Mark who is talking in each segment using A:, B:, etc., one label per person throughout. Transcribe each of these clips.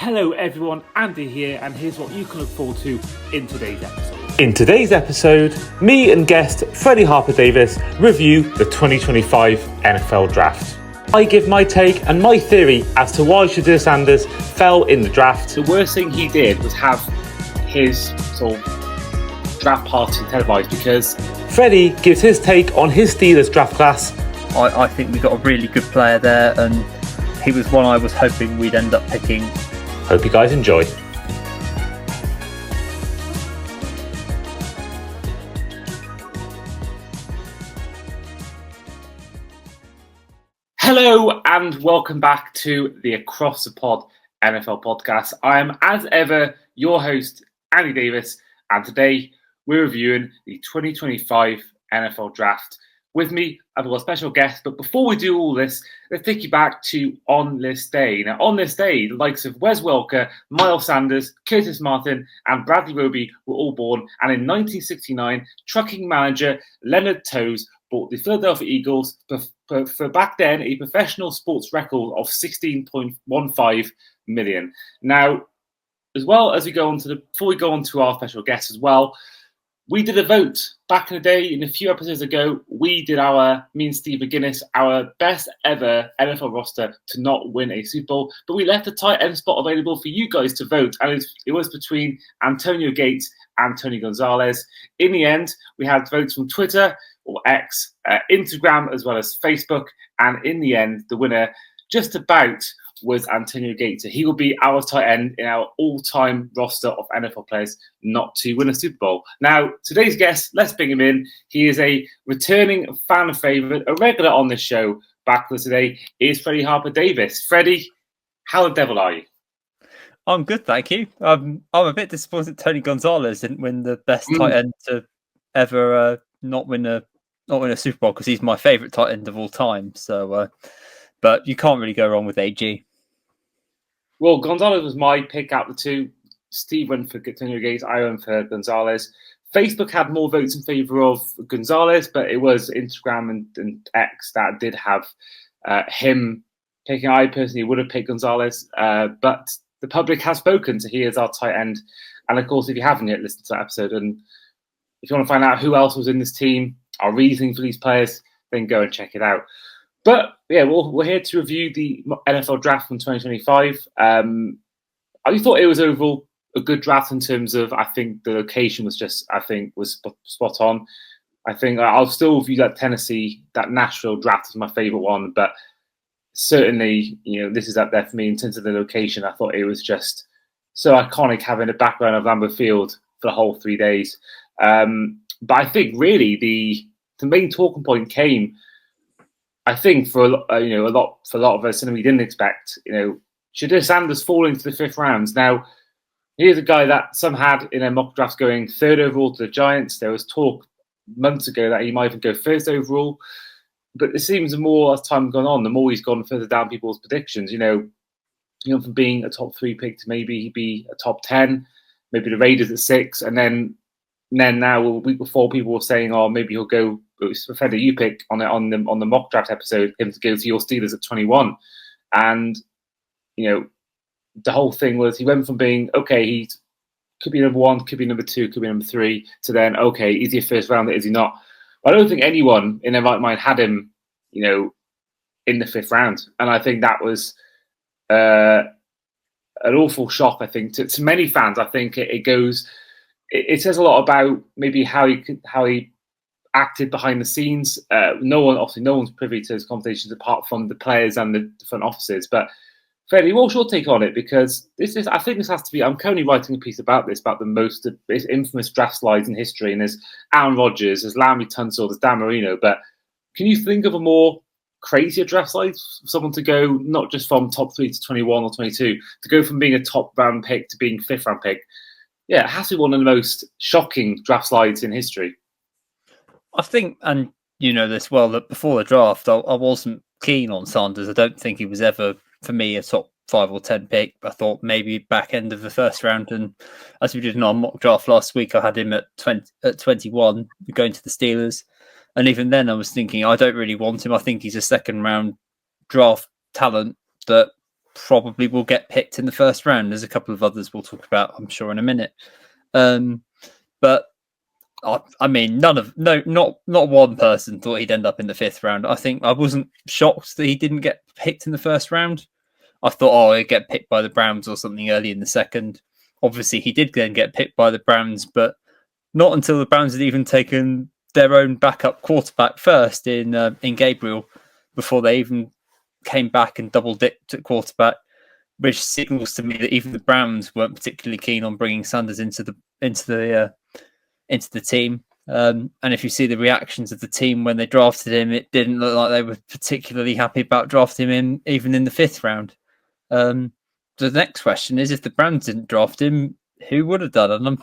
A: Hello everyone, Andy here, and here's what you can look forward to in today's episode.
B: In today's episode, me and guest Freddy Harper-Davis review the 2025 NFL Draft. I give my take and my theory as to why Shedeur Sanders fell in the draft.
A: The worst thing he did was have his sort of draft party televised because
B: Freddy gives his take on his Steelers draft class.
C: I think we got a really good player there, and he was one I was hoping we'd end up picking.
B: Hope you guys enjoy.
A: Hello and welcome back to the Across the Pod NFL podcast. I am, as ever, your host, Andy Davis, and today we're reviewing the 2025 NFL Draft. With me, I've got a special guest, but before we do all this, let's take you back to on this day. Now, on this day, the likes of Wes Welker, Miles Sanders, Curtis Martin, and Bradley Roby were all born, and in 1969, trucking manager Leonard Toews bought the Philadelphia Eagles for back then a professional sports record of $16.15 million. Now, as well as before we go on to our special guest as well, we did a vote back in the day. In a few episodes ago, me and Steve McGuinness, our best ever NFL roster to not win a Super Bowl. But we left a tight end spot available for you guys to vote. And it was between Antonio Gates and Tony Gonzalez. In the end, we had votes from Twitter or X, Instagram, as well as Facebook. And in the end, the winner just about was Antonio Gates. He will be our tight end in our all-time roster of NFL players not to win a Super Bowl. Now, today's guest, let's bring him in. He is a returning fan favourite, a regular on this show. Back with us today is Freddy Harper-Davis. Freddie, how the devil are you?
C: I'm good, thank you. I'm a bit disappointed Tony Gonzalez didn't win the best tight end to ever not win a Super Bowl, because he's my favourite tight end of all time. So, but you can't really go wrong with AG.
A: Well, Gonzalez was my pick out of the two. Steve went for Antonio Gates, I went for Gonzalez. Facebook had more votes in favour of Gonzalez, but it was Instagram and X that did have him picking. I personally would have picked Gonzalez, but the public has spoken, so he is our tight end. And of course, if you haven't yet listened to that episode, and if you want to find out who else was in this team, our reasoning for these players, then go and check it out. But yeah, we're here to review the NFL draft from 2025. I thought it was overall a good draft in terms of, I think the location was spot on. I think I'll still view that Tennessee, that Nashville draft as my favorite one, but certainly, this is up there for me in terms of the location. I thought it was just so iconic having the background of Lambeau Field for the whole 3 days. But I think really the main talking point came, I think, for a lot of us, and we didn't expect, Shedeur Sanders falling to the fifth round. Now, here's a guy that some had in their mock drafts going third overall to the Giants. There was talk months ago that he might even go first overall. But it seems the more as time gone on, the more he's gone further down people's predictions. From being a top 3 pick to maybe he'd be a top 10, maybe the Raiders at 6, and then now a week before people were saying, oh, maybe he'll go. Freddy, you pick on the mock draft episode him to go to your Steelers at 21, and the whole thing was he went from being he could be number 1, could be number 2, could be number 3, to then is he a first rounder? Is he not? I don't think anyone in their right mind had him, in the fifth round, and I think that was an awful shock. I think to many fans. I think it says a lot about maybe how he acted behind the scenes. No one's privy to his conversations apart from the players and the front offices. But Freddie, what's your take on it? Because I think this has to be. I'm currently writing a piece about this, about the most infamous draft slides in history. And there's Aaron Rodgers, there's Larry Tunsil, there's Dan Marino. But can you think of a more crazier draft slide for someone to go not just from top 3 to 21 or 22, to go from being a top round pick to being fifth round pick? Yeah, it has to be one of the most shocking draft slides in history.
C: I think, and you know this well, that before the draft, I wasn't keen on Sanders. I don't think he was ever, for me, a top 5 or 10 pick. I thought maybe back end of the first round. And as we did in our mock draft last week, I had him at 21, going to the Steelers. And even then, I was thinking, I don't really want him. I think he's a second round draft talent that probably will get picked in the first round. There's a couple of others we'll talk about, I'm sure, in a minute. But I mean, not one person thought he'd end up in the 5th round. I think I wasn't shocked that he didn't get picked in the first round. I thought, he'd get picked by the Browns or something early in the second. Obviously, he did then get picked by the Browns, but not until the Browns had even taken their own backup quarterback first in Gabriel before they even came back and double dipped at quarterback, which signals to me that even the Browns weren't particularly keen on bringing Sanders into the team. And if you see the reactions of the team when they drafted him, it didn't look like they were particularly happy about drafting him even in the 5th round. The next question is, if the Browns didn't draft him, who would have done? And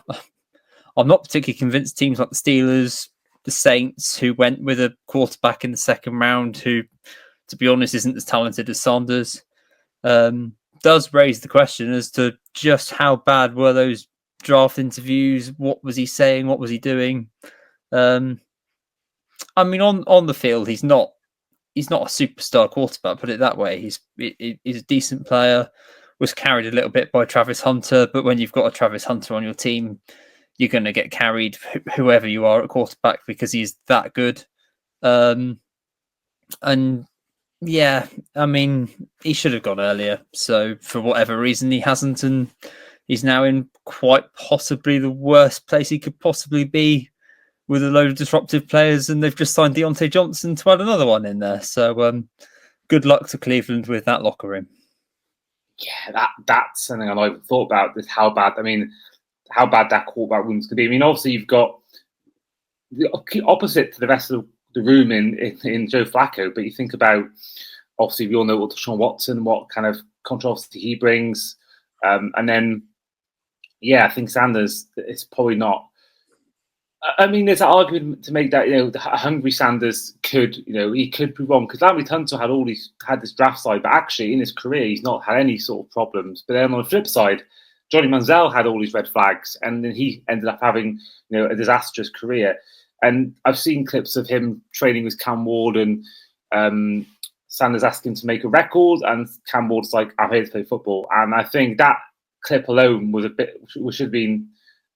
C: I'm not particularly convinced teams like the Steelers, the Saints, who went with a quarterback in the 2nd round, who, to be honest, isn't as talented as Sanders, does raise the question as to just how bad were those draft interviews. What was he saying? What was he doing? I mean, on the field, he's not a superstar quarterback, put it that way. He's a decent player, was carried a little bit by Travis Hunter, but when you've got a Travis Hunter on your team, you're going to get carried whoever you are at quarterback because he's that good. And yeah, I mean, he should have gone earlier. So for whatever reason, he hasn't, and he's now in quite possibly the worst place he could possibly be with a load of disruptive players, and they've just signed Deontay Johnson to add another one in there. So good luck to Cleveland with that locker room.
A: Yeah, that's something I've thought about, is how bad that quarterback room's could be. I mean, obviously you've got the opposite to the rest of the room in Joe Flacco, but you think about, obviously we all know what Deshaun Watson, what kind of controversy he brings, and then I think Sanders is probably not. I mean, there's an argument to make that, the hungry Sanders could be wrong, because Larry Tunsil had this draft side, but actually in his career he's not had any sort of problems. But then on the flip side, Johnny Manziel had all these red flags, and then he ended up having a disastrous career. And I've seen clips of him training with Cam Ward, and Sanders asked him to make a record, and Cam Ward's like, "I'm here to play football." And I think that clip alone should have been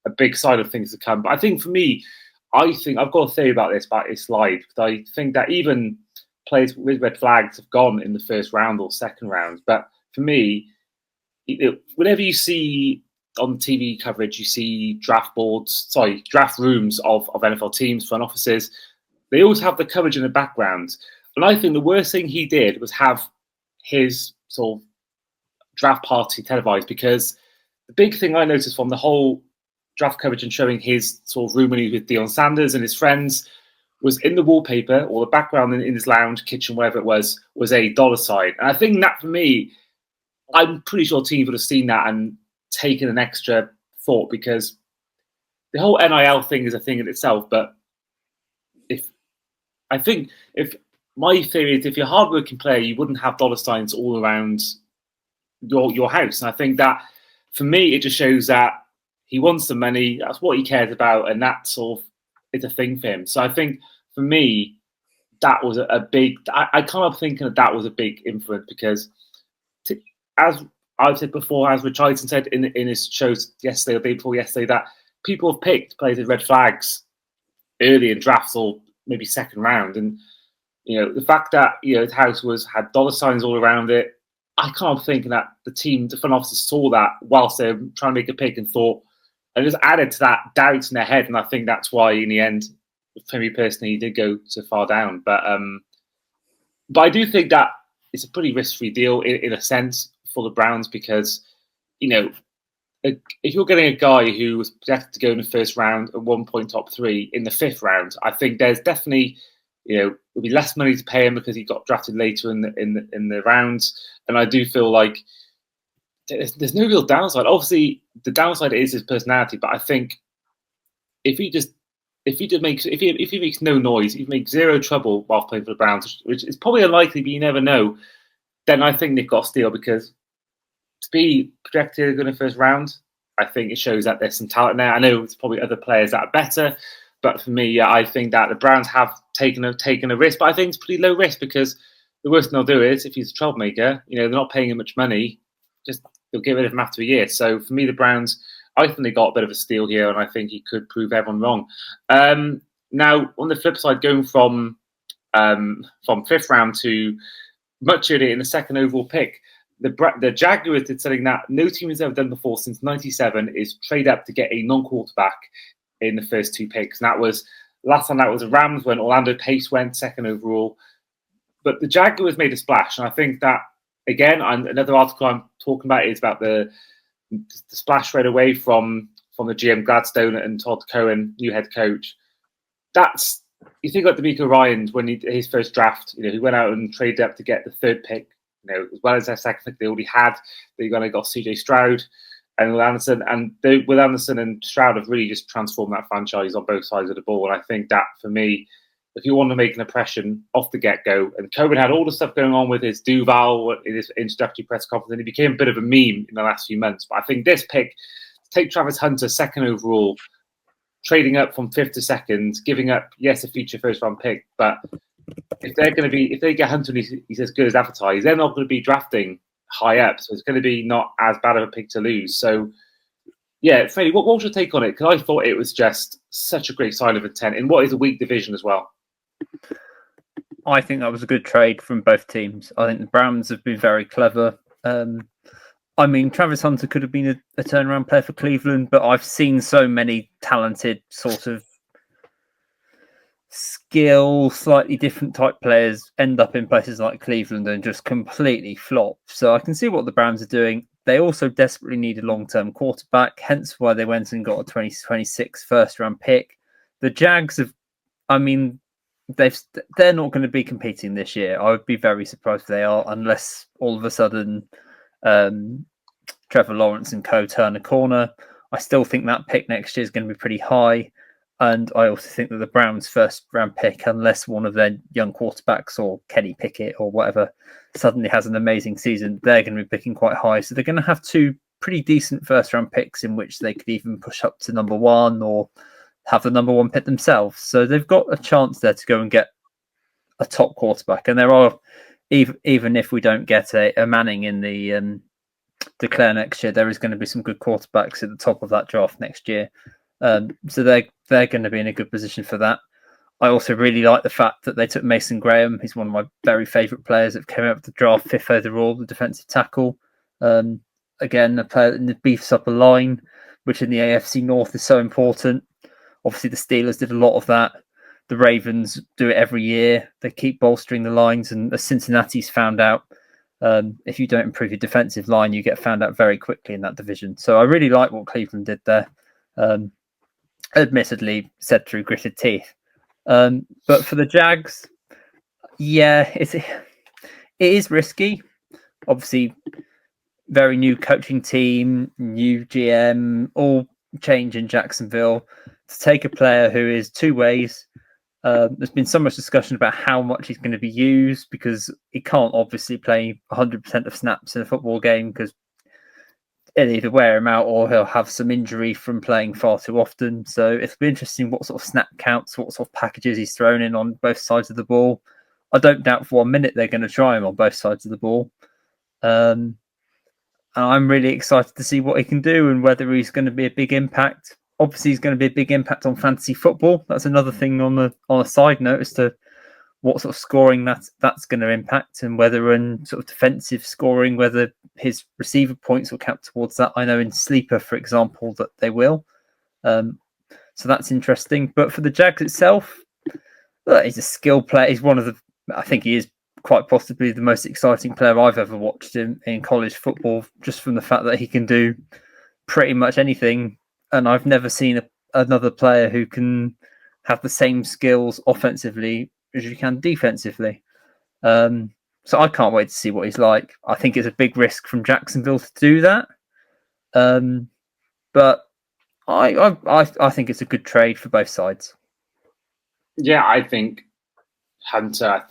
A: a big sign of things to come. But I think for me, I've got a theory about his slide, because I think that even players with red flags have gone in the 1st round or 2nd round. But for me, whenever you see on TV coverage, you see draft rooms of NFL teams, front offices, they always have the coverage in the background. And I think the worst thing he did was have his sort of draft party televised, because the big thing I noticed from the whole draft coverage and showing his sort of room when he was with Deion Sanders and his friends was, in the wallpaper or the background in his lounge, kitchen, wherever it was a dollar sign. And I think that, for me, I'm pretty sure teams would have seen that and taken an extra thought, because the whole NIL thing is a thing in itself. But my theory is, if you're a hardworking player, you wouldn't have dollar signs all around your house. And I think that, for me, it just shows that he wants the money. That's what he cares about, and that sort of is a thing for him. So I think, for me, that was a big. I kind of thinking that was a big influence, because, as I've said before, as Richardson said in his shows yesterday or the day before yesterday, that people have picked players with red flags early in drafts, or maybe 2nd round, and the fact that his house had dollar signs all around it, I can't help thinking that the front office saw that whilst they were trying to make a pick and thought, and just added to that doubts in their head. And I think that's why, in the end, for me personally, he did go so far down. But I do think that it's a pretty risk-free deal in a sense for the Browns, because, if you're getting a guy who was projected to go in the 1st round at 1 point top 3 in the 5th round, I think there's definitely, there'll be less money to pay him because he got drafted later in the rounds. And I do feel like there's no real downside. Obviously, the downside is his personality, but I think if he makes no noise, if he makes zero trouble while playing for the Browns, which is probably unlikely, but you never know, then I think they've got a steal, because to be projected in the 1st round, I think it shows that there's some talent there. I know it's probably other players that are better, but for me, I think that the Browns have taken a risk, but I think it's pretty low risk, because the worst thing they'll do is, if he's a troublemaker, they're not paying him much money, just they'll get rid of him after a year. So for me, the Browns, I think they got a bit of a steal here, and I think he could prove everyone wrong. Now, on the flip side, going from fifth round to much earlier in the second overall pick, the Jaguars did something that no team has ever done before since '97: is trade up to get a non-quarterback in the first 2 picks. And that was last time that was the Rams when Orlando Pace went second overall. But the Jaguars made a splash, and I think that again, another article I'm talking about is about the splash right away from the GM Gladstone and Todd Cohen, new head coach. That's, you think like D'Amico Ryans when his first draft, he went out and traded up to get the 3rd pick, as well as their second pick they already had. They got CJ Stroud and Will Anderson, and Will Anderson and Stroud have really just transformed that franchise on both sides of the ball. And I think that for me, if you want to make an impression off the get-go, and Cohen had all the stuff going on with his Duval in his introductory press conference, and he became a bit of a meme in the last few months. But I think this pick, take Travis Hunter second overall, trading up from 5th to 2nd, giving up, yes, a future first-round pick, but if they get Hunter and he's as good as advertised, they're not going to be drafting high up, so it's going to be not as bad of a pick to lose. So, yeah, Freddie, what was your take on it? Because I thought it was just such a great sign of intent in what is a weak division as well.
C: I think that was a good trade from both teams. I think the Browns have been very clever. Travis Hunter could have been a turnaround player for Cleveland, but I've seen so many talented sort of skill, slightly different type players end up in places like Cleveland and just completely flop. So I can see what the Browns are doing. They also desperately need a long-term quarterback, hence why they went and got a 2026 first-round pick. The Jags have, they're not going to be competing this year. I would be very surprised if they are, unless all of a sudden Trevor Lawrence and co turn a corner. I still think that pick next year is going to be pretty high. And I also think that the Browns' first-round pick, unless one of their young quarterbacks or Kenny Pickett or whatever suddenly has an amazing season, they're going to be picking quite high. So they're going to have 2 pretty decent first-round picks in which they could even push up to number 1 or have the number 1 pick themselves. So they've got a chance there to go and get a top quarterback. And there are, even if we don't get a Manning in the declare next year, there is going to be some good quarterbacks at the top of that draft next year. So they're going to be in a good position for that. I also really like the fact that they took Mason Graham. He's one of my very favourite players that came out of the draft, 5th overall, the defensive tackle. Again, a player that beefs up a line, which in the AFC North is so important. Obviously, the Steelers did a lot of that. The Ravens do it every year. They keep bolstering the lines, and the Cincinnati's found out if you don't improve your defensive line, you get found out very quickly in that division. So I really like what Cleveland did there. Admittedly, said through gritted teeth. But for the Jags, yeah, it is risky. Obviously, very new coaching team, new GM, all change in Jacksonville. To take a player who is 2 ways. There's been so much discussion about how much he's going to be used because he can't obviously play 100% of snaps in a football game because it'll either wear him out or he'll have some injury from playing far too often. So it'll be interesting what sort of snap counts, what sort of packages he's thrown in on both sides of the ball. I don't doubt for 1 minute they're going to try him on both sides of the ball. And I'm really excited to see what he can do and whether he's going to be a big impact. Obviously, he's going to be a big impact on fantasy football. That's another thing on a side note as to what sort of scoring that's going to impact and whether in sort of defensive scoring, whether his receiver points will count towards that. I know in Sleeper, for example, that they will. So that's interesting. But for the Jags itself, he's a skill player. He's I think he is quite possibly the most exciting player I've ever watched in college football, just from the fact that he can do pretty much anything. And I've never seen another player who can have the same skills offensively as you can defensively. So I can't wait to see what he's like. I think it's a big risk from Jacksonville to do that. But I think it's a good trade for both sides.
A: Yeah, I think Hunter,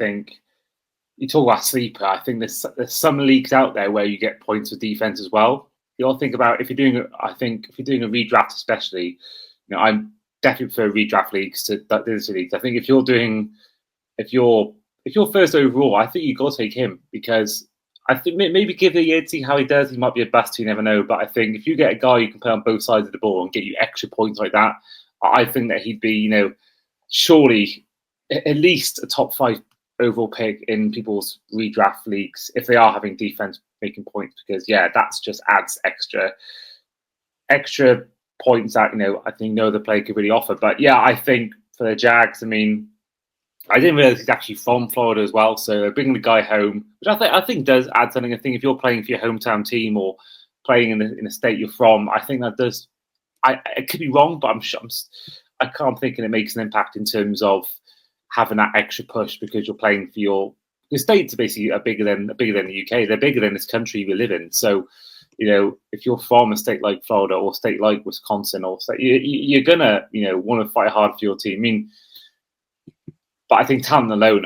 A: you talk about Sleeper, I think there's some leagues out there where you get points for defense as well. You all think about if you're doing a redraft, especially, I'm definitely prefer redraft leagues to dynasty leagues. I think if you're if you're first overall, I think you've got to take him because I think maybe give it a year to see how he does. He might be a bust, you never know. But I think if you get a guy you can play on both sides of the ball and get you extra points like that, I think that he'd be, surely at least a top 5 overall pick in people's redraft leagues if they are having defense making points. Because that's just adds extra points that I think no other player could really offer. But I think for the Jags, I didn't realize he's actually from Florida as well. So bringing the guy home, which I think does add something. I think if you're playing for your hometown team or playing in the state you're from, I think that does. I could be wrong, but I'm thinking it makes an impact in terms of having that extra push because you're playing for your states. Basically, are bigger than the UK. They're bigger than this country we live in. So, if you're from a state like Florida or a state like Wisconsin or state, you're gonna want to fight hard for your team. But I think talent alone,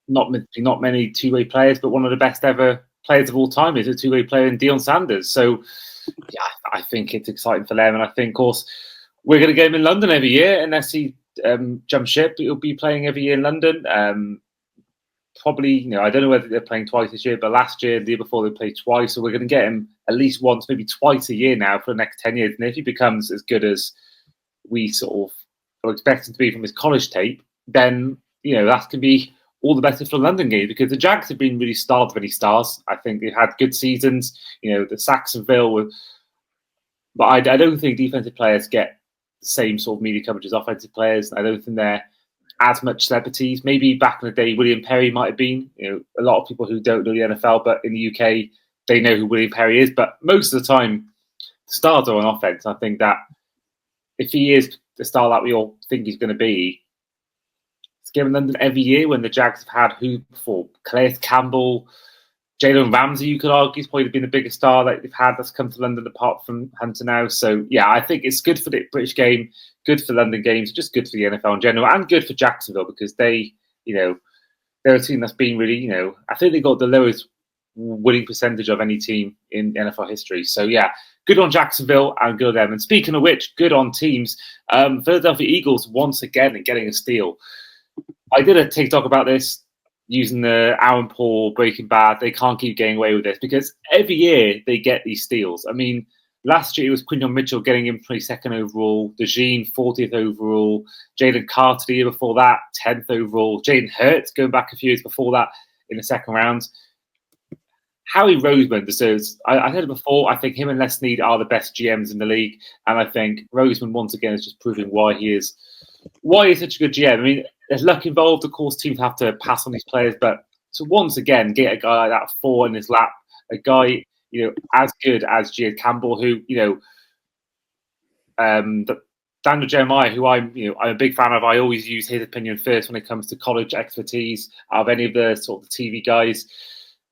A: not many two-way players, but one of the best ever players of all time is a two-way player in Shedeur Sanders. So, I think it's exciting for them. And I think, of course, we're going to get him in London every year. Unless he jumps ship, he'll be playing every year in London. Probably, I don't know whether they're playing twice this year, but last year, the year before, they played twice. So we're going to get him at least once, maybe twice a year now for the next 10 years. And if he becomes as good as we sort of are expecting to be from his college tape, then that can be all the better for the London game because the Jags have been really starved of any stars. I think they've had good seasons. The Saxonville, but I don't think defensive players get the same sort of media coverage as offensive players. I don't think they're as much celebrities. Maybe back in the day, William Perry might have been. A lot of people who don't know the NFL, but in the UK, they know who William Perry is. But most of the time, the stars are on offense. I think that if he is the star that we all think he's going to be, given London every year when the Jags have had who before? Calais Campbell, Jalen Ramsey, you could argue, has probably been the biggest star that they've had that's come to London apart from Hunter now. So, I think it's good for the British game, good for London games, just good for the NFL in general, and good for Jacksonville because they're a team that's been really, I think they got the lowest winning percentage of any team in NFL history. So, good on Jacksonville and good on them. And speaking of which, good on teams. Philadelphia Eagles once again and getting a steal. I did a TikTok about this using the Aaron Paul Breaking Bad. They can't keep getting away with this because every year they get these steals. Last year it was Quinyon Mitchell getting him 22nd overall, DeJean 40th overall, Jalen Carter the year before that 10th overall, Jalen Hurts going back a few years before that in the second round. Howie Roseman deserves. I said it before. I think him and Les Snead are the best GMs in the league, and I think Roseman once again is just proving why he's such a good GM. There's luck involved. Of course, teams have to pass on these players, but to once again get a guy like that 4 in his lap, a guy as good as Jared Campbell, who Daniel Jeremiah, who I'm a big fan of. I always use his opinion first when it comes to college expertise. Out of any of the sort of TV guys,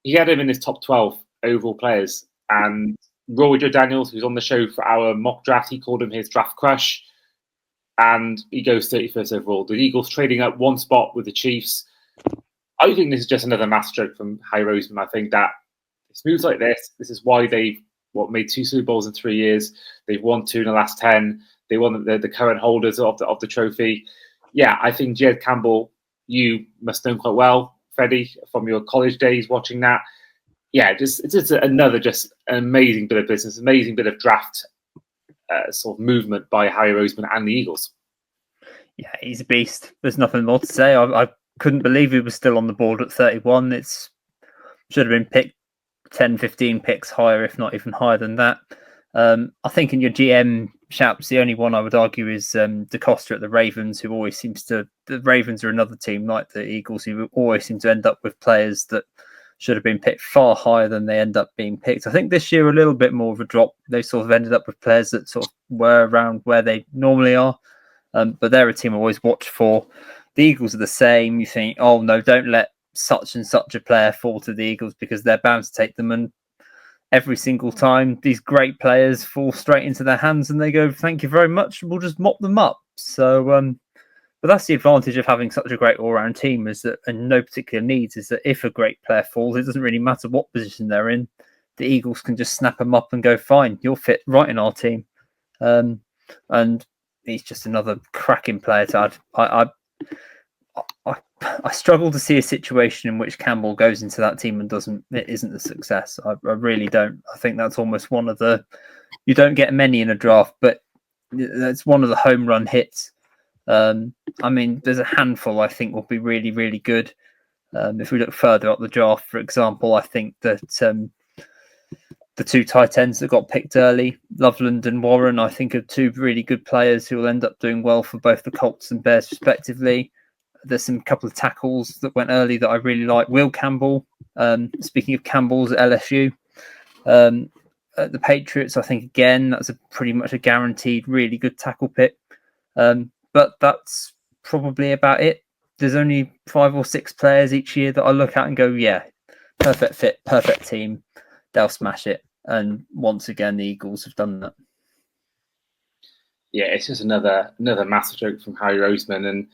A: he had him in his top 12 overall players. And Rory Joe Daniels, who's on the show for our mock draft, he called him his draft crush. And he goes 31st overall. The Eagles trading up one spot with the Chiefs. I think this is just another masterstroke from Howie Roseman. I think that it's moves like this. This is why they've made 2 Super Bowls in 3 years. They've won 2 in the last 10. They won the current holders of the trophy. I think Jared Campbell, you must know quite well, Freddie, from your college days watching that. It's just another amazing bit of business, amazing bit of draft sort of movement by Howie Roseman and the Eagles.
C: Yeah, he's a beast. There's nothing more to say. I couldn't believe he was still on the board at 31. It should have been picked 10, 15 picks higher, if not even higher than that. I think in your GM shouts, the only one I would argue is DeCosta at the Ravens, who always seems to... The Ravens are another team like the Eagles who always seem to end up with players that should have been picked far higher than they end up being picked. I think this year a little bit more of a drop. They sort of ended up with players that sort of were around where they normally are. But they're a team I always watch for. The Eagles are the same. You think, oh no, don't let such and such a player fall to the Eagles because they're bound to take them. And every single time these great players fall straight into their hands and they go, thank you very much. We'll just mop them up. So, but that's the advantage of having such a great all-round team is that, and no particular needs, is that if a great player falls, it doesn't really matter what position they're in. The Eagles can just snap them up and go, fine, you'll fit right in our team. And he's just another cracking player to add. I struggle to see a situation in which Campbell goes into that team and it isn't a success. I really don't. I think that's almost one of the, you don't get many in a draft, but that's one of the home run hits. I mean, there's a handful I think will be really, really good. If we look further up the draft, for example, I think that the two tight ends that got picked early, Loveland and Warren, I think are two really good players who will end up doing well for both the Colts and Bears respectively. There's some couple of tackles that went early that I really like. Will Campbell, speaking of Campbell's at LSU, at the Patriots, I think again that's pretty much a guaranteed really good tackle pick. But that's probably about it. There's only 5 or 6 players each year that I look at and go, yeah, perfect fit, perfect team. They'll smash it. And once again, the Eagles have done that.
A: Yeah, it's just another massive joke from Harry Roseman. And,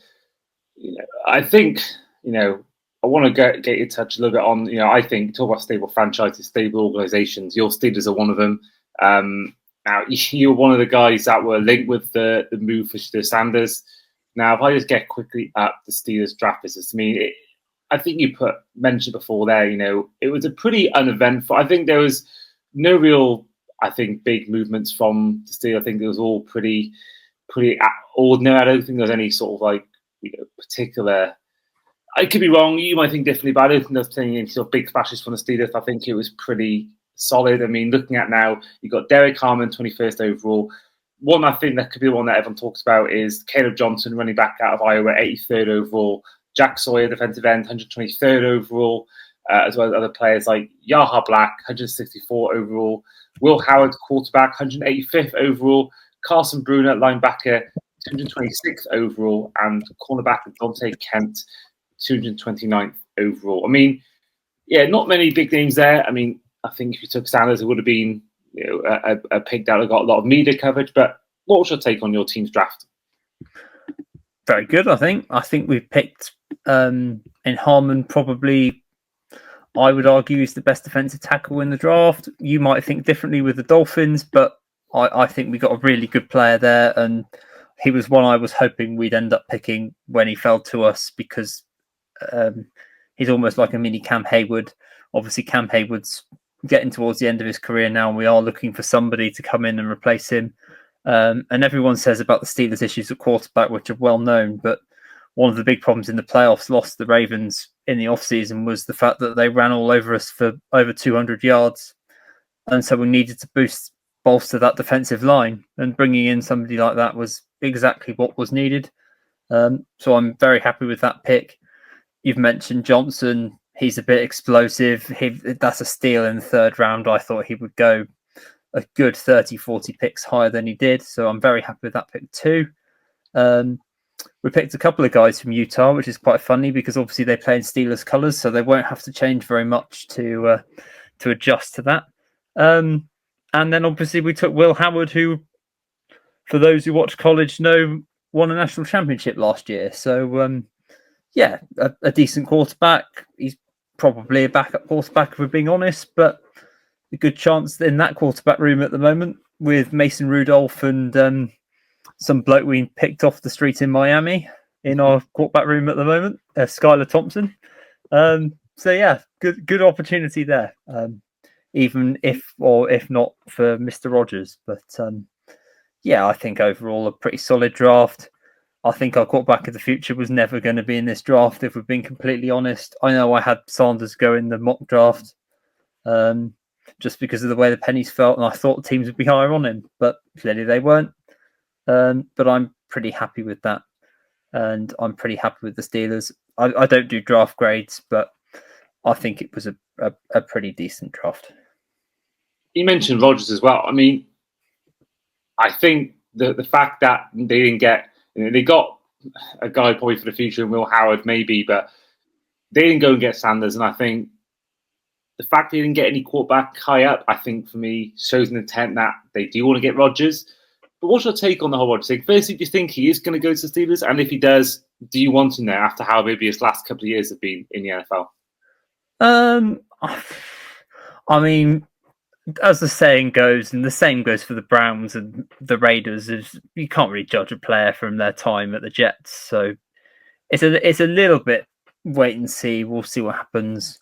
A: I think, I want to get in touch a little bit on, I think, talk about stable franchises, stable organizations. Your Steelers are one of them. Now, you're one of the guys that were linked with the move for Shedeur Sanders. Now, if I just get quickly up the Steelers draft business, I mean, I think you mentioned before there, it was a pretty uneventful. I think there was no real, big movements from the Steelers. I think it was all pretty ordinary. I don't think there was any sort of particular. I could be wrong. You might think differently, but I don't think there's any sort of big splashes from the Steelers. I think it was pretty solid. I mean, looking at now, you've got Derek Harmon, 21st overall. One I think that could be the one that everyone talks about is Caleb Johnson, running back out of Iowa, 83rd overall. Jack Sawyer, defensive end, 123rd overall, as well as other players like Yaha Black, 164 overall. Will Howard, quarterback, 185th overall. Carson Bruner, linebacker, 226th overall. And cornerback Dante Kent, 229th overall. I mean, yeah, not many big names there. I mean, I think if you took Sanders, it would have been a pick that got a lot of media coverage. But what was your take on your team's draft?
C: Very good, I think. I think we've picked in Harmon probably, I would argue, is the best defensive tackle in the draft. You might think differently with the Dolphins, but I think we got a really good player there. And he was one I was hoping we'd end up picking when he fell to us because he's almost like a mini Cam Hayward. Obviously, Cam Hayward's getting towards the end of his career now, and we are looking for somebody to come in and replace him. And everyone says about the Steelers' issues at quarterback, which are well known, but one of the big problems in the playoffs, lost the Ravens in the offseason, was the fact that they ran all over us for over 200 yards. And so we needed to bolster that defensive line, and bringing in somebody like that was exactly what was needed. So I'm very happy with that pick. You've mentioned Johnson. He's a bit explosive. That's a steal in the 3rd round. I thought he would go a good 30, 40 picks higher than he did. So I'm very happy with that pick too. We picked a couple of guys from Utah, which is quite funny because obviously they play in Steelers colours, so they won't have to change very much to adjust to that. And then obviously we took Will Howard, who, for those who watch college, know won a national championship last year. So yeah, a decent quarterback. He's probably a backup quarterback, if we're being honest, but a good chance in that quarterback room at the moment with Mason Rudolph and some bloke we picked off the street in Miami in our quarterback room at the moment, Skylar Thompson. So yeah, good opportunity there, even if not for Mr. Rogers. But yeah, I think overall a pretty solid draft. I think our quarterback of the future was never going to be in this draft, if we're being completely honest. I know I had Sanders go in the mock draft just because of the way the pennies felt, and I thought teams would be higher on him, but clearly they weren't. But I'm pretty happy with that, and I'm pretty happy with the Steelers. I don't do draft grades, but I think it was a pretty decent draft.
A: You mentioned Rodgers as well. I mean, I think the fact that they didn't get, they got a guy probably for the future in Will Howard maybe, but they didn't go and get Sanders. And I think the fact they didn't get any quarterback high up, I think for me shows an intent that they do want to get Rodgers. But what's your take on the whole Rodgers thing? Firstly, do you think he is going to go to the Steelers? And if he does, do you want him there after how maybe his last couple of years have been in the NFL?
C: I mean, as the saying goes, and the same goes for the Browns and the Raiders, is you can't really judge a player from their time at the Jets. So it's a little bit wait and see. We'll see what happens.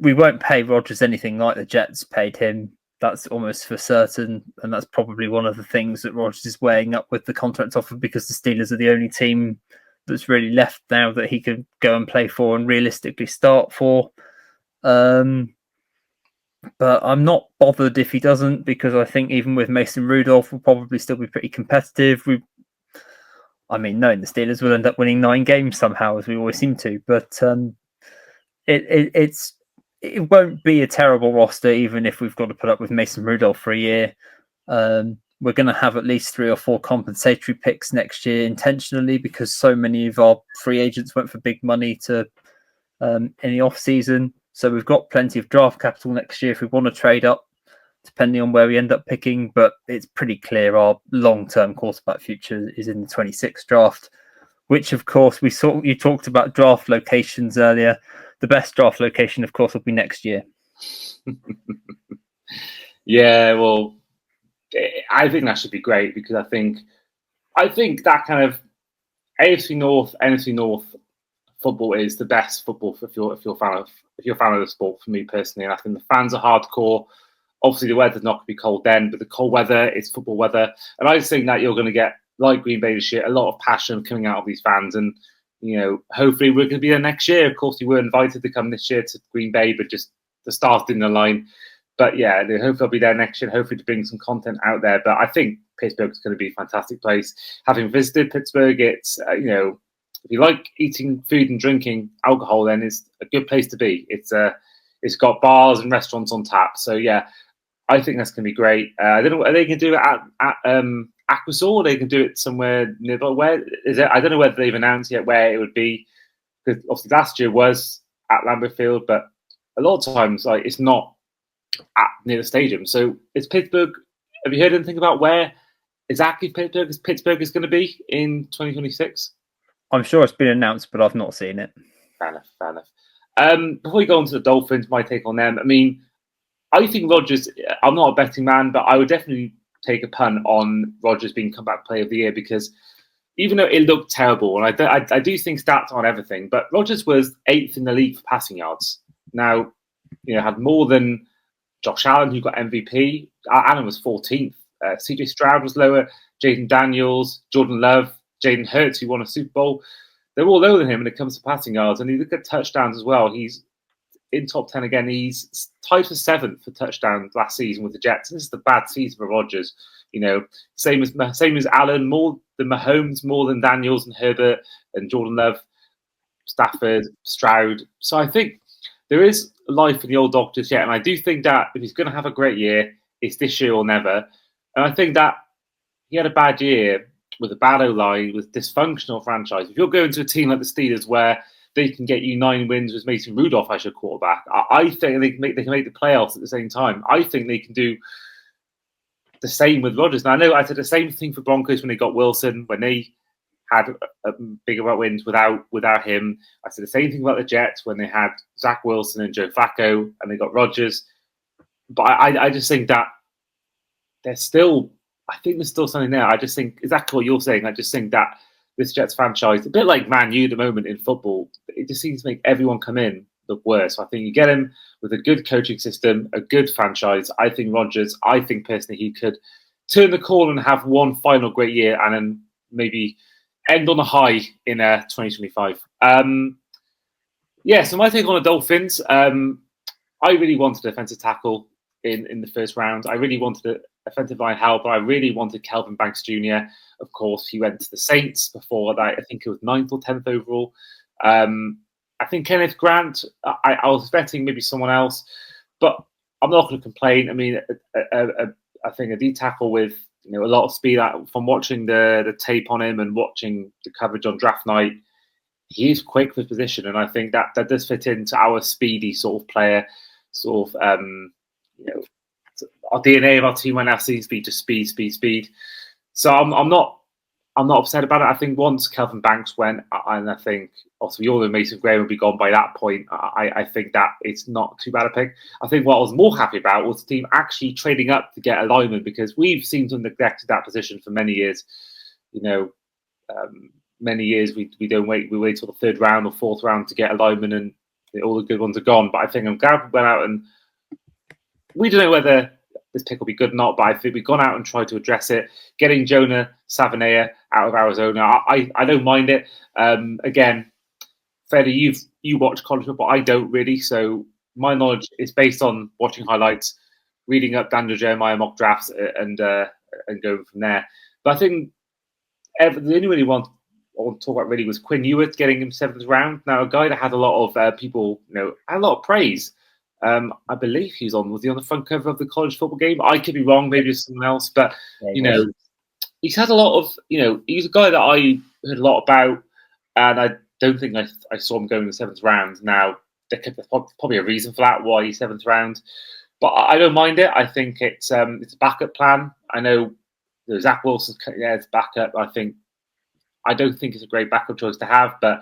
C: We won't pay Rodgers anything like the Jets paid him. That's almost for certain, and that's probably one of the things that Rodgers is weighing up with the contract offer, because the Steelers are the only team that's really left now that he could go and play for and realistically start for. But I'm not bothered if he doesn't, because I think even with Mason Rudolph, we'll probably still be pretty competitive. Knowing the Steelers will end up winning 9 games somehow, as we always seem to, but it won't be a terrible roster, even if we've got to put up with Mason Rudolph for a year. We're going to have at least 3 or 4 compensatory picks next year intentionally, because so many of our free agents went for big money in the off season. So we've got plenty of draft capital next year if we want to trade up, depending on where we end up picking. But it's pretty clear our long-term quarterback future is in the 26th draft, which, of course, you talked about draft locations earlier. The best draft location, of course, will be next year.
A: Yeah, well, I think that should be great, because I think that kind of AFC North, NFC North football is the best football if you're a fan of the sport. For me personally, and I think the fans are hardcore. Obviously, the weather's not going to be cold then, but the cold weather is football weather, and I just think that you're going to get, like Green Bay this year, a lot of passion coming out of these fans, and hopefully we're going to be there next year. Of course, we were invited to come this year to Green Bay, but just the stars didn't align. But yeah, hopefully I'll be there next year, hopefully to bring some content out there. But I think Pittsburgh is going to be a fantastic place. Having visited Pittsburgh, it's, if you like eating food and drinking alcohol, then it's a good place to be. It's got bars and restaurants on tap. So yeah, I think that's going to be great. I don't know, are they going to do it at Aquasol, or they can do it somewhere nearby? Where is it? I don't know whether they've announced yet where it would be, because obviously last year was at Lambeau Field, but a lot of times it's not near the stadium. So it's Pittsburgh. Have you heard anything about where exactly Pittsburgh is going to be in 2026?
C: I'm sure it's been announced, but I've not seen it.
A: Fair enough. Before we go on to the Dolphins, my take on them. I mean, I think Rodgers, I'm not a betting man, but I would definitely take a punt on Rodgers being comeback player of the year, because even though it looked terrible, and I do think stats aren't everything, but Rodgers was 8th in the league for passing yards. Now, had more than Josh Allen, who got MVP. Allen was 14th. CJ Stroud was lower. Jaden Daniels, Jordan Love, Jaden Hurts, who won a Super Bowl. They're all lower than him when it comes to passing yards. And you look at touchdowns as well. He's in top 10 again. He's tied for 7th for touchdowns last season with the Jets. This is the bad season for Rodgers. Same as Allen, more than Mahomes, more than Daniels and Herbert and Jordan Love, Stafford, Stroud. So I think there is life in the old doctors yet. And I do think that if he's going to have a great year, it's this year or never. And I think that he had a bad year with a bad O-line, with dysfunctional franchise. If you're going to a team like the Steelers where they can get you 9 wins with Mason Rudolph as your quarterback, I think they can make the playoffs at the same time. I think they can do the same with Rodgers. Now, I know I said the same thing for Broncos when they got Wilson, when they had bigger wins without him. I said the same thing about the Jets when they had Zach Wilson and Joe Flacco and they got Rodgers. But I just think that they're still something there. I just think exactly what you're saying. I just think that this Jets franchise, a bit like Man U at the moment in football, it just seems to make everyone come in look worse. So I think you get him with a good coaching system, a good franchise. I think Rodgers, personally, he could turn the corner and have one final great year and then maybe end on a high in 2025. So my take on the Dolphins, I really wanted a defensive tackle in the first round. I really wanted a offensive line help, but I really wanted Kelvin Banks Jr. Of course, he went to the Saints before that. I think it was 9th or 10th overall. I think Kenneth Grant, I was expecting maybe someone else, but I'm not going to complain. I mean, I think a D tackle with a lot of speed. From watching the tape on him and watching the coverage on draft night, he is quick for his position, and I think that does fit into our speedy sort of player. Sort of, our DNA of our team right now seems to be just speed. So I'm not upset about it. I think once Kelvin Banks went, and I think also we all know Mason Graham will be gone by that point. I think that it's not too bad a pick. I think what I was more happy about was the team actually trading up to get a lineman, because we've seemed to have neglected that position for many years. many years we don't wait. We wait till the third round or fourth round to get a lineman, and all the good ones are gone. But I think I'm glad we went out, and we don't know whether this pick will be good or not. But I think we've gone out and tried to address it. Getting Jonah Savaiinaea out of Arizona, I don't mind it. Again, Freddie, you watch college football. I don't really, so my knowledge is based on watching highlights, reading up Daniel Jeremiah mock drafts, and going from there. But I think the only one I want to talk about really was Quinn Ewers getting him 7th round. Now, a guy that had a lot of people, had a lot of praise. I believe was he on the front cover of the college football game? I could be wrong, maybe it's someone else, but he's had a lot of, he's a guy that I heard a lot about, and I don't think I saw him going in the 7th round. Now, there's probably a reason for that, why he's 7th round, but I don't mind it. I think it's a backup plan. I know Zach Wilson's it's backup. I don't think it's a great backup choice to have, but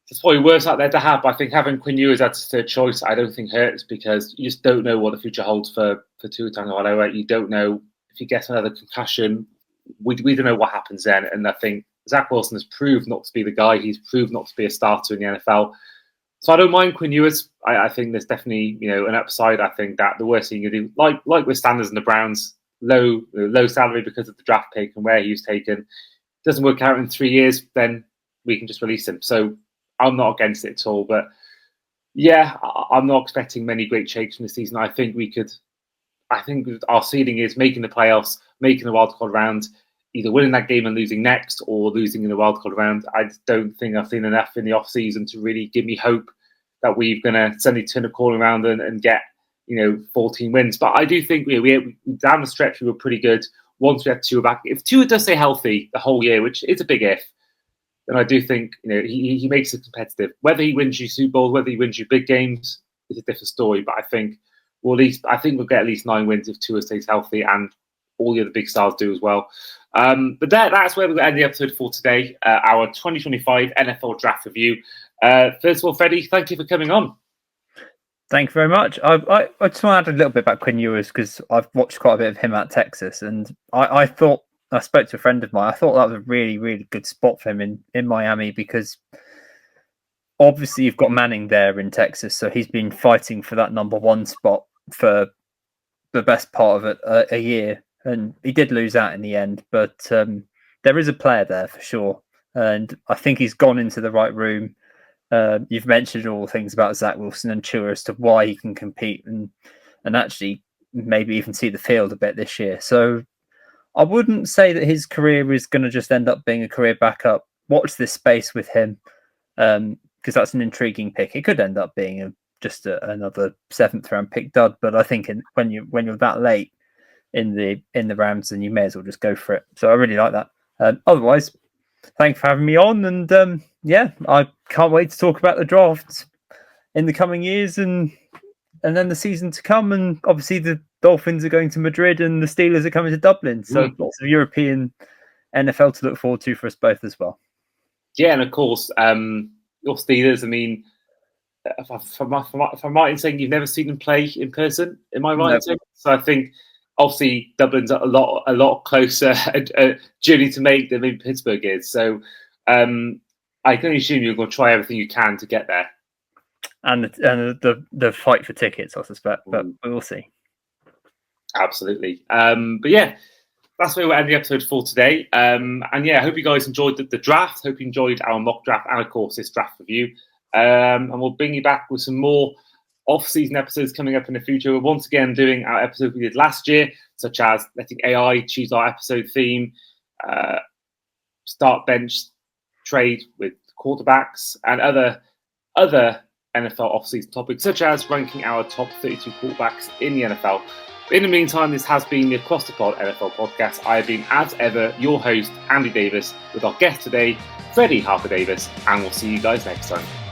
A: it's probably worse out there to have. But I think having Quinn Ewers as a third choice, I don't think hurts, because you just don't know what the future holds for Tua Tagovailoa. You don't know if he gets another concussion. We don't know what happens then. And I think Zach Wilson has proved not to be the guy. He's proved not to be a starter in the NFL. So I don't mind Quinn Ewers. I think there's definitely an upside. I think that the worst thing you can do, like with Sanders and the Browns, low salary because of the draft pick and where he was taken, doesn't work out in 3 years, then we can just release him. So I'm not against it at all. But yeah, I'm not expecting many great shakes from this season. I think our ceiling is making the playoffs, making the wildcard round, either winning that game and losing next, or losing in the wildcard round. I don't think I've seen enough in the off season to really give me hope that we're going to suddenly turn a corner around and get 14 wins. But I do think we down the stretch we were pretty good. Once we had Tua back, if Tua does stay healthy the whole year, which is a big if, then I do think he makes it competitive. Whether he wins you Super Bowls, whether he wins you big games, is a different story. But I think we'll get at least 9 wins if Tua stays healthy, and all the other big stars do as well. But that's where we're going to end the episode for today. Our 2025 NFL Draft Review. First of all, Freddie, thank you for coming on.
C: Thank you very much. I just want to add a little bit about Quinn Ewers, because I've watched quite a bit of him at Texas, and I thought, I spoke to a friend of mine, I thought that was a really, really good spot for him in Miami, because obviously you've got Manning there in Texas, so he's been fighting for that number 1 spot for the best part of it, a year, and he did lose out in the end, but there is a player there for sure, and I think he's gone into the right room. You've mentioned all the things about Zach Wilson and Tua as to why he can compete and actually maybe even see the field a bit this year. So I wouldn't say that his career is going to just end up being a career backup. Watch this space with him, because that's an intriguing pick. It could end up being just another 7th round pick dud, but I think when you're that late in the rounds, then you may as well just go for it. So I really like that. Otherwise, thanks for having me on, and I can't wait to talk about the drafts in the coming years and then the season to come. And obviously the Dolphins are going to Madrid and the Steelers are coming to Dublin. So lots of European NFL to look forward to for us both as well. Yeah, and of course, your Steelers, I mean, if I'm right in saying you've never seen them play in person, am I right? No. So I think obviously Dublin's a lot closer a journey to make than maybe Pittsburgh is. So I can only assume you're going to try everything you can to get there. And the fight for tickets, I suspect, but we'll see. Absolutely. But yeah, that's where we'll end the episode for today. And yeah, I hope you guys enjoyed the draft. Hope you enjoyed our mock draft and, of course, this draft review. And we'll bring you back with some more off-season episodes coming up in the future. We're once again doing our episode we did last year, such as letting AI choose our episode theme, start bench trade with quarterbacks, and other NFL off-season topics, such as ranking our top 32 quarterbacks in the NFL. But in the meantime, this has been the Across the Pod NFL podcast. I have been, as ever, your host, Andy Davis, with our guest today, Freddy Harper-Davis, and we'll see you guys next time.